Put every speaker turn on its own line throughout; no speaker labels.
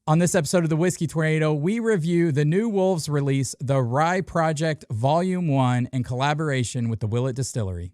On this episode of the Whiskey Tornado, we review the new Wolves release, the Rye Project Volume 1, in collaboration with the Willet Distillery.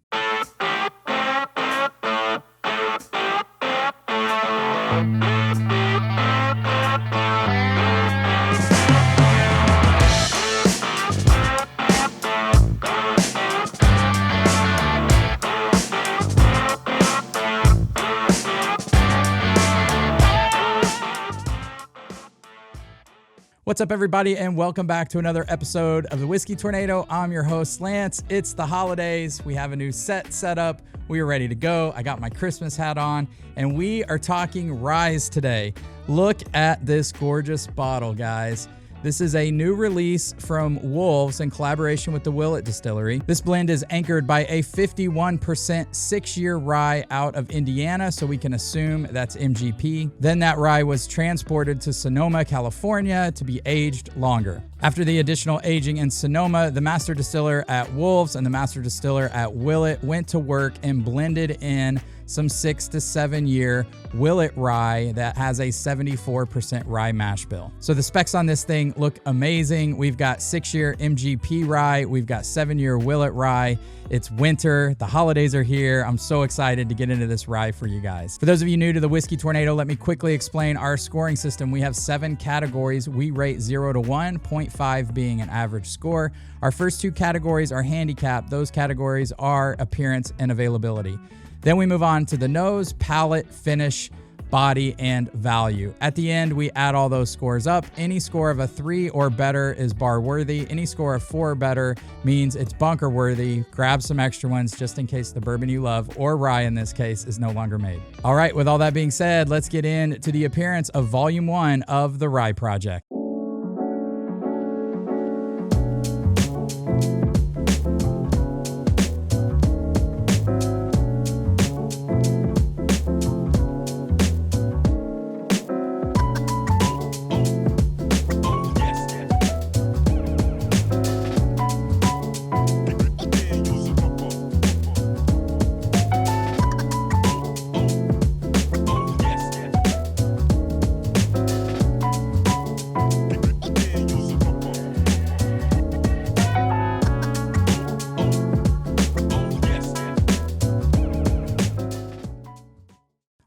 What's up, everybody, and welcome back to another episode of the Whiskey Tornado. I'm your host, Lance. It's the holidays. We have a new set up. We are ready to go. I got my Christmas hat on, and we are talking ryes today. Look at this gorgeous bottle, guys. This is a new release from Wolves in collaboration with the Willet Distillery. This blend is anchored by a 51% 6-year rye out of Indiana, so we can assume that's MGP. Then that rye was transported to Sonoma, California to be aged longer. After the additional aging in Sonoma, the master distiller at Wolves and the master distiller at Willett went to work and blended in some 6 to 7 year Willet rye that has a 74% rye mash bill. So the specs on this thing look amazing. We've got 6-year MGP rye. We've got 7-year Willet rye. It's winter. The holidays are here. I'm so excited to get into this rye for you guys. For those of you new to the Whiskey Tornado, let me quickly explain our scoring system. We have 7 categories. We rate 0 to 1, 0.5 being an average score. Our first 2 categories are handicap. Those categories are appearance and availability. Then we move on to the nose, palate, finish, body, and value. At the end, we add all those scores up. Any score of a 3 or better is bar worthy. Any score of 4 or better means it's bunker worthy. Grab some extra ones just in case the bourbon you love, or rye in this case, is no longer made. All right, with all that being said, let's get into the appearance of Volume 1 of the Rye Project.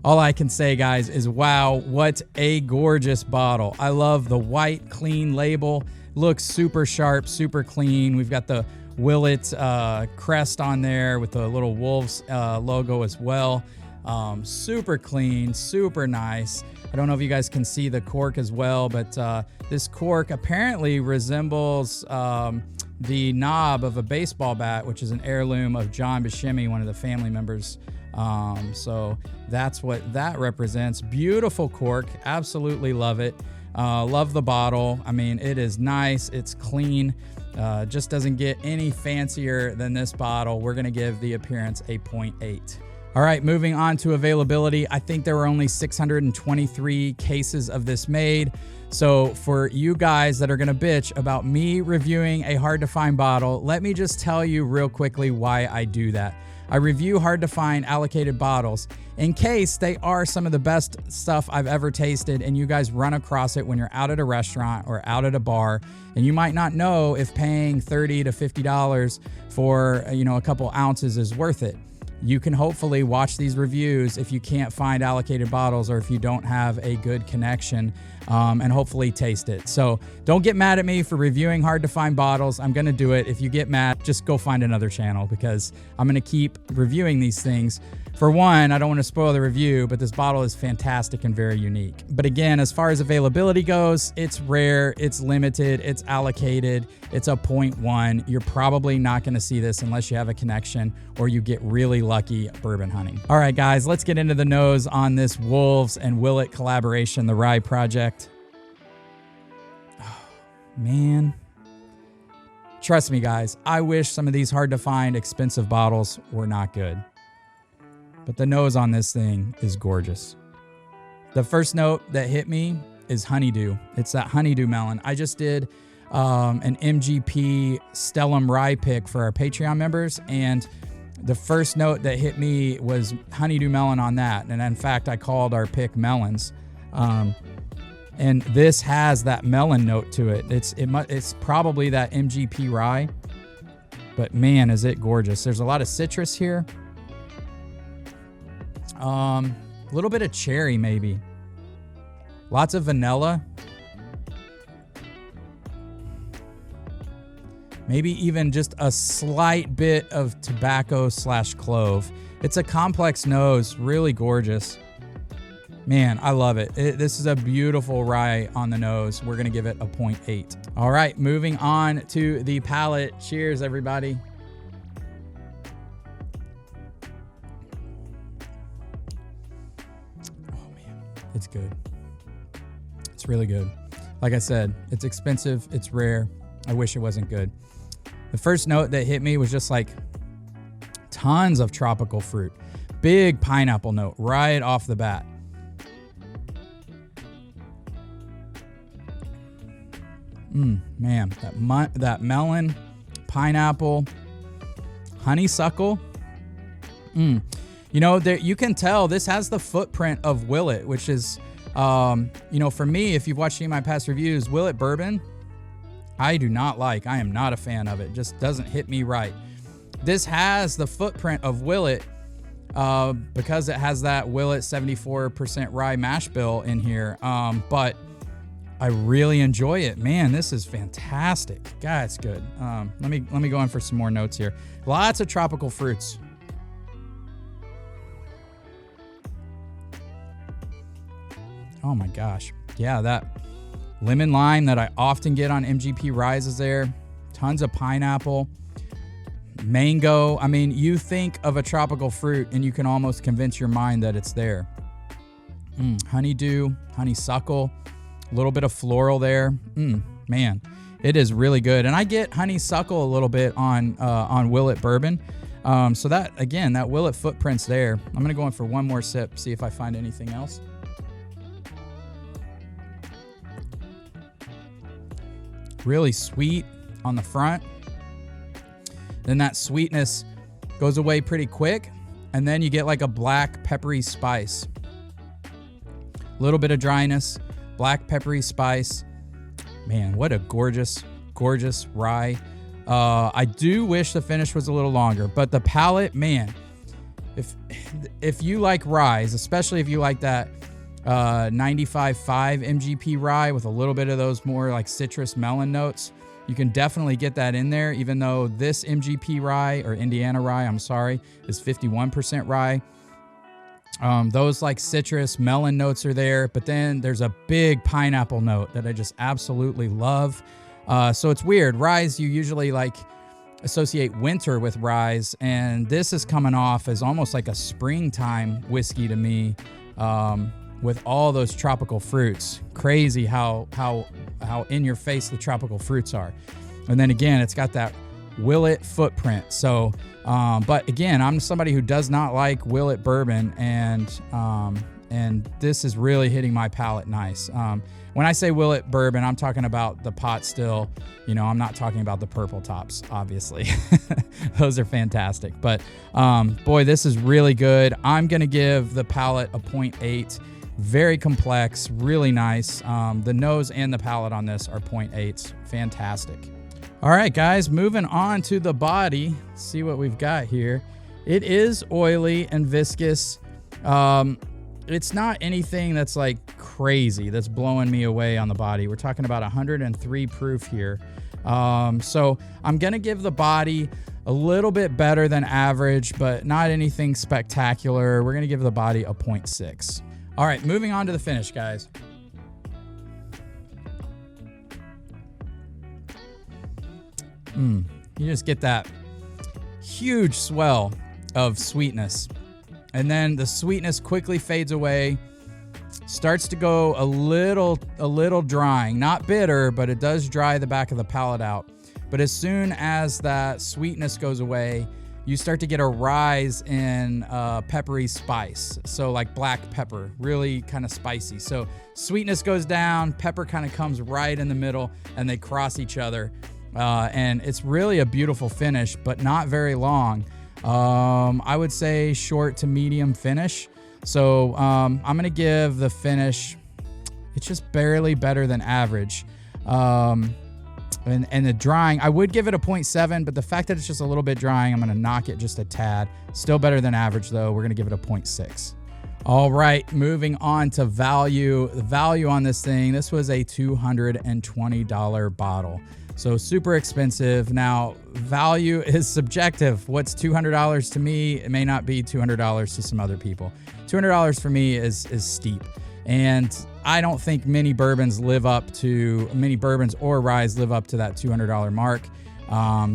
All I can say, guys, is wow, what a gorgeous bottle. I love the white, clean label. Looks super sharp, super clean. We've got the Willett crest on there with the little Wolves logo as well. Super clean, super nice. I don't know if you guys can see the cork as well, but this cork apparently resembles the knob of a baseball bat, which is an heirloom of John Buscemi, one of the family members. So that's what that represents. Beautiful cork. Absolutely love it. Love the bottle. I mean, it is nice. It's clean. Just doesn't get any fancier than this bottle. We're going to give the appearance a 0.8. All right, moving on to availability. I think there were only 623 cases of this made. So for you guys that are going to bitch about me reviewing a hard to find bottle, let me just tell you real quickly why I do that. I review hard to find allocated bottles in case they are some of the best stuff I've ever tasted and you guys run across it when you're out at a restaurant or out at a bar, and you might not know if paying $30 to $50 for, a couple ounces is worth it. You can hopefully watch these reviews if you can't find allocated bottles or if you don't have a good connection, and hopefully taste it. So don't get mad at me for reviewing hard to find bottles. I'm going to do it. If you get mad, just go find another channel because I'm going to keep reviewing these things. For one, I don't want to spoil the review, but this bottle is fantastic and very unique. But again, as far as availability goes, it's rare, it's limited, it's allocated, it's a 0.1. You're probably not going to see this unless you have a connection or you get really lucky bourbon hunting. All right, guys, let's get into the nose on this Wolves and Willet collaboration, the Rye Project. Oh, man. Trust me, guys, I wish some of these hard to find expensive bottles were not good. But the nose on this thing is gorgeous. The first note that hit me is honeydew. It's that honeydew melon. I just did an MGP Stellum Rye pick for our Patreon members, and the first note that hit me was honeydew melon on that. And in fact, I called our pick melons. And this has that melon note to it. It's probably that MGP rye, but man, is it gorgeous. There's a lot of citrus here. A little bit of cherry maybe. Lots of vanilla. Maybe even just a slight bit of tobacco / clove. It's a complex nose, really gorgeous. Man, I love it. This is a beautiful rye on the nose. We're going to give it a 0.8. All right, moving on to the palate. Cheers, everybody. Oh, man, it's good. It's really good. Like I said, it's expensive. It's rare. I wish it wasn't good. The first note that hit me was just like tons of tropical fruit. Big pineapple note right off the bat. Man, that melon, pineapple, honeysuckle. You know, you can tell this has the footprint of Willet, which is, you know, for me, if you've watched any of my past reviews, Willet bourbon, I do not like. I am not a fan of it. Just doesn't hit me right. This has the footprint of Willet because it has that Willet 74% rye mash bill in here. But I really enjoy it. Man, this is fantastic. God, it's good. Let me go in for some more notes here. Lots of tropical fruits. Oh my gosh. Yeah, that lemon lime that I often get on MGP Ryes is there. Tons of pineapple, mango. I mean, you think of a tropical fruit and you can almost convince your mind that it's there. Honeydew, honeysuckle. A little bit of floral there. Man, it is really good. And I get honeysuckle a little bit on Willet bourbon. So that, again, that Willet footprint's there. I'm going to go in for one more sip, see if I find anything else. Really sweet on the front. Then that sweetness goes away pretty quick. And then you get like a black peppery spice. A little bit of dryness. Black peppery spice. Man, what a gorgeous, gorgeous rye. I do wish the finish was a little longer, but the palate, man, if you like ryes, especially if you like that 95.5 MGP rye with a little bit of those more like citrus melon notes, you can definitely get that in there, even though this MGP rye, or Indiana rye, I'm sorry, is 51% rye. Those like citrus melon notes are there, but then there's a big pineapple note that I just absolutely love. So it's weird. Ryes, you usually like associate winter with ryes, and this is coming off as almost like a springtime whiskey to me, with all those tropical fruits. Crazy how in your face the tropical fruits are. And then again, it's got that Willet footprint. So, but again, I'm somebody who does not like Willet bourbon, and this is really hitting my palate nice. When I say Willet bourbon, I'm talking about the pot still. You know, I'm not talking about the purple tops, obviously. Those are fantastic. But boy, this is really good. I'm gonna give the palate a 0.8. Very complex, really nice. The nose and the palate on this are 0.8s. Fantastic. All right, guys, moving on to the body. Let's see what we've got here. It is oily and viscous. It's not anything that's like crazy, that's blowing me away on the body. We're talking about 103 proof here. So I'm going to give the body a little bit better than average, but not anything spectacular. We're going to give the body a 0.6. All right, moving on to the finish, guys. You just get that huge swell of sweetness. And then the sweetness quickly fades away, starts to go a little drying. Not bitter, but it does dry the back of the palate out. But as soon as that sweetness goes away, you start to get a rise in peppery spice. So like black pepper, really kind of spicy. So sweetness goes down, pepper kind of comes right in the middle, and they cross each other. And it's really a beautiful finish, but not very long. I would say short to medium finish. So I'm going to give the finish It's just barely better than average. And the drying, I would give it a 0.7, but the fact that it's just a little bit drying, I'm going to knock it just a tad. Still better than average, though. We're going to give it a 0.6. All right, moving on to value. The value on this thing, this was a $220 bottle. So super expensive. Now, value is subjective. What's $200 to me, it may not be $200 to some other people. $200 for me is steep. And I don't think many bourbons or ryes live up to that $200 mark.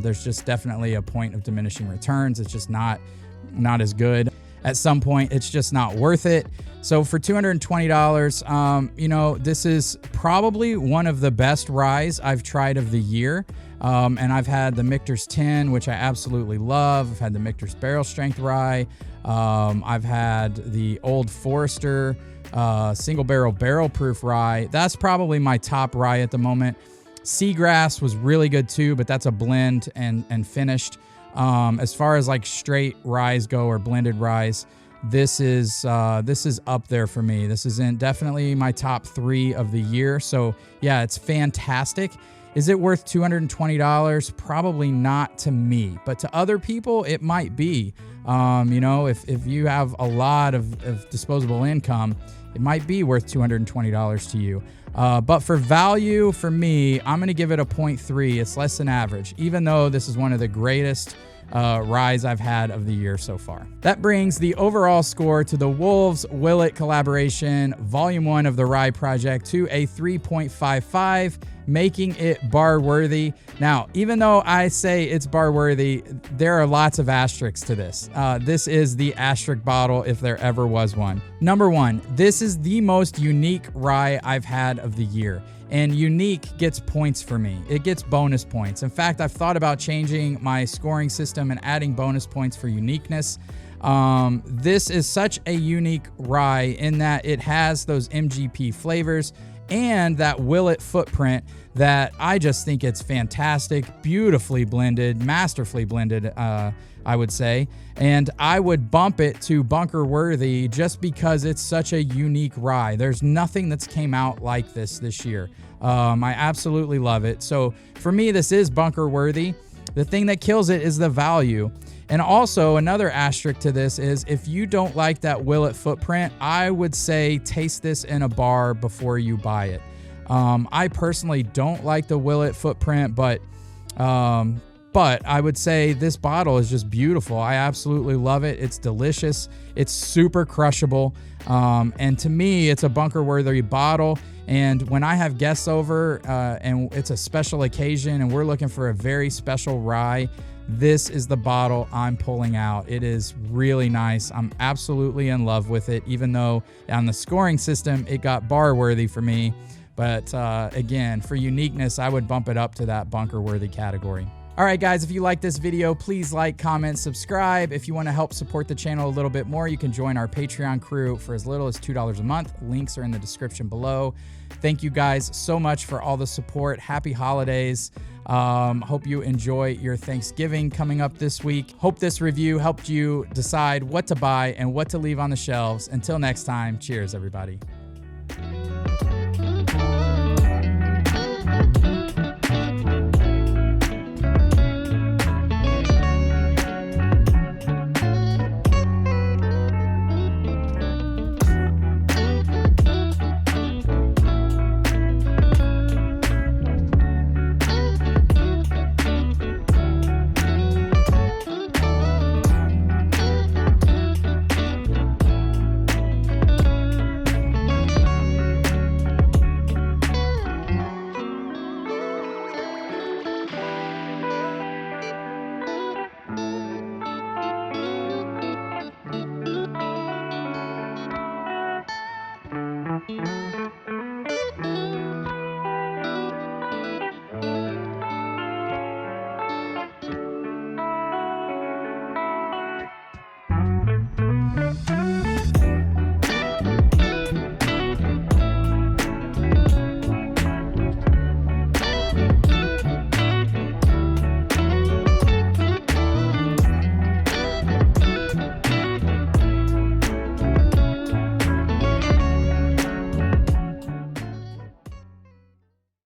There's just definitely a point of diminishing returns. It's just not as good. At some point, it's just not worth it. So for $220, you know, this is probably one of the best ryes I've tried of the year. And I've had the Michter's 10, which I absolutely love. I've had the Michter's Barrel Strength Rye. I've had the Old Forester single barrel proof rye. That's probably my top rye at the moment. Seagrass was really good too, but that's a blend and finished. As far as like straight ryes go or blended ryes, this is up there for me. This is definitely my top 3 of the year. So yeah, it's fantastic. Is it worth $220? Probably not to me, but to other people, it might be. You know, if you have a lot of disposable income, it might be worth $220 to you. But for value, for me, I'm going to give it a 0.3. It's less than average, even though this is one of the greatest ryes I've had of the year so far. That brings the overall score to the Wolves Willett collaboration, Volume 1 of the Rye Project, to a 3.55, making it bar worthy. Now, even though I say it's bar worthy, there are lots of asterisks to this. This is the asterisk bottle if there ever was one. Number 1, this is the most unique rye I've had of the year. And unique gets points for me. It gets bonus points. In fact, I've thought about changing my scoring system and adding bonus points for uniqueness. This is such a unique rye in that it has those MGP flavors and that Willett footprint that I just think it's fantastic, beautifully blended, masterfully blended, I would say. And I would bump it to bunker worthy just because it's such a unique rye. There's nothing that's came out like this year. I absolutely love it. So for me, this is bunker worthy. The thing that kills it is the value. And also another asterisk to this is if you don't like that Willett footprint, I would say taste this in a bar before you buy it. I personally don't like the Willett footprint, but I would say this bottle is just beautiful. I absolutely love it. It's delicious. It's super crushable. And to me, it's a bunker worthy bottle. And when I have guests over and it's a special occasion and we're looking for a very special rye, this is the bottle I'm pulling out. It is really nice. I'm absolutely in love with it, even though on the scoring system, it got bar worthy for me. But again, for uniqueness, I would bump it up to that bunker worthy category. All right, guys, if you like this video, please like, comment, subscribe. If you want to help support the channel a little bit more, you can join our Patreon crew for as little as $2 a month. Links are in the description below. Thank you guys so much for all the support. Happy holidays. Hope you enjoy your Thanksgiving coming up this week. Hope this review helped you decide what to buy and what to leave on the shelves. Until next time, cheers, everybody.